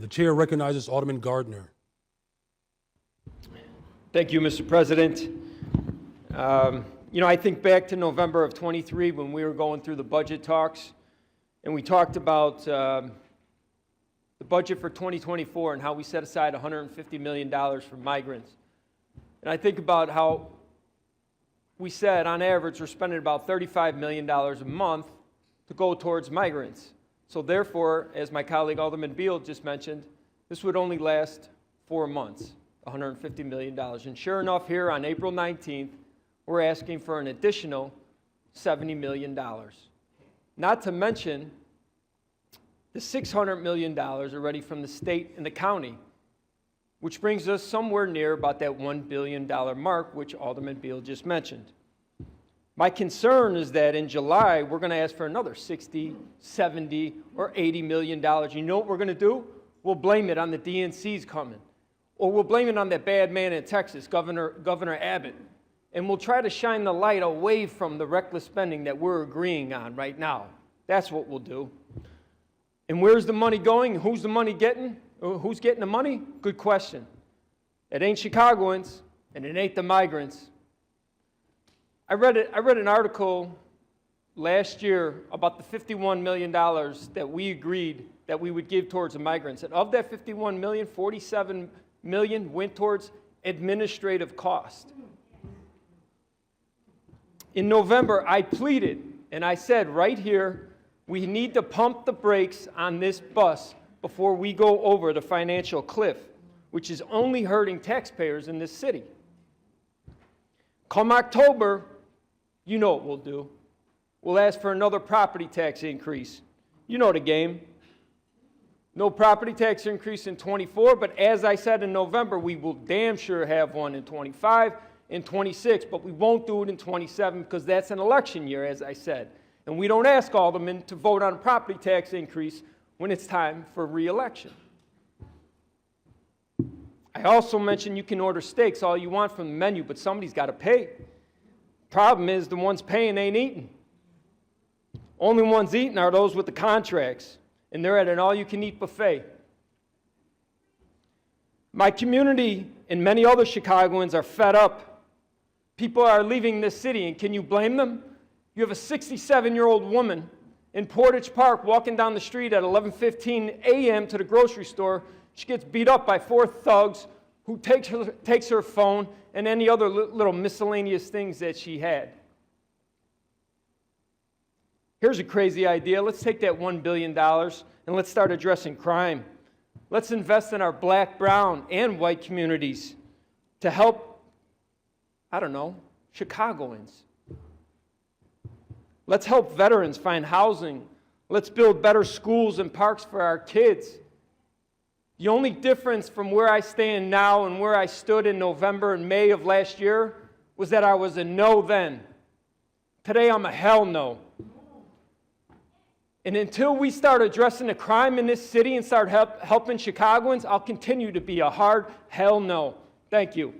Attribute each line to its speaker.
Speaker 1: chair recognizes Alderman Gardiner.
Speaker 2: Thank you, Mr. President. I think back to November of 23 when we were going through the budget talks, and we talked about the budget for 2024 and how we set aside $150 million for migrants. And I think about how we said, on average, we're spending about $35 million a month to go towards migrants. So therefore, as my colleague Alderman Beal just mentioned, this would only last 4 months, $150 million. And sure enough, here on April 19th, we're asking for an additional $70 million. Not to mention the $600 million already from the state and the county, which brings us somewhere near about that $1 billion mark, which Alderman Beal just mentioned. My concern is that in July, we're going to ask for another $60, $70, or $80 million. You know what we're going to do? We'll blame it on the DNCs coming. Or we'll blame it on that bad man in Texas, Governor Abbott. And we'll try to shine the light away from the reckless spending that we're agreeing on right now. That's what we'll do. And where's the money going? Who's the money getting? Who's getting the money? Good question. It ain't Chicagoans, and it ain't the migrants. I read an article last year about the $51 million that we agreed that we would give towards the migrants. And of that $51 million, $47 million went towards administrative cost. In November, I pleaded, and I said right here, we need to pump the brakes on this bus before we go over the financial cliff, which is only hurting taxpayers in this city. Come October, you know what we'll do. We'll ask for another property tax increase. You know the game. No property tax increase in 24, but as I said in November, we will damn sure have one in 25 and 26, but we won't do it in 27 because that's an election year, as I said. And we don't ask aldermen to vote on a property tax increase when it's time for re-election. I also mentioned you can order steaks all you want from the menu, but somebody's got to pay. Problem is the ones paying ain't eating. Only ones eating are those with the contracts, and they're at an all-you-can-eat buffet. My community and many other Chicagoans are fed up. People are leaving this city, and can you blame them? You have a 67-year-old woman in Portage Park walking down the street at 11:15 a.m. to the grocery store. She gets beat up by 4 thugs who takes her phone and any other little miscellaneous things that she had. Here's a crazy idea. Let's take that $1 billion and let's start addressing crime. Let's invest in our black, brown, and white communities to help, Chicagoans. Let's help veterans find housing. Let's build better schools and parks for our kids. The only difference from where I stand now and where I stood in November and May of last year was that I was a no then. Today I'm a hell no. And until we start addressing the crime in this city and start helping Chicagoans, I'll continue to be a hard hell no. Thank you.